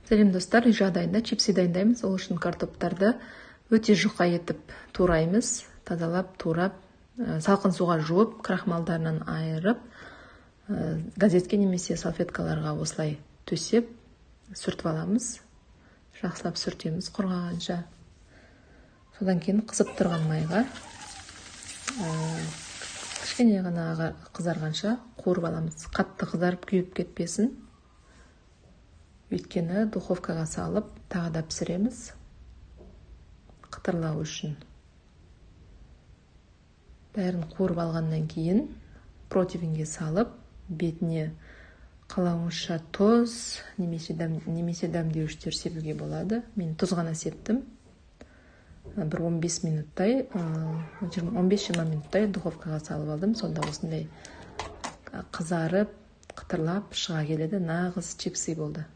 Сәлем достар, үй жағдайында чипсы дайындаймыз. Ол үшін картоптарды өте жұқа етіп тураймыз. Тазалап, турап, салқын суға жуып, крахмалдарынан айырып, газетке немесе салфеткаларға осылай төсеп, сүртіп аламыз. Жақсылап сүртеміз құрғағанша. Содан кейін қызып тұрған майға кішкене ғана қызарғанша қуырып аламыз. Қатты қызарып күйіп кетпесін. Өйткені духовкаға салып, тағы да пісіреміз. Қытырлау үшін. Бәрін қуырып алғаннан кейін противенге салып, бетіне қалауыңызша тұз, немесе дәмдеуіштер себуге болады. Мен тұз ғана септім. Бір 15 минуттай, 15-20 минуттай духовкаға салып алдым. Сонда осындай қызарып, қытырлап шыға келеді. Нағыз чипсы болды.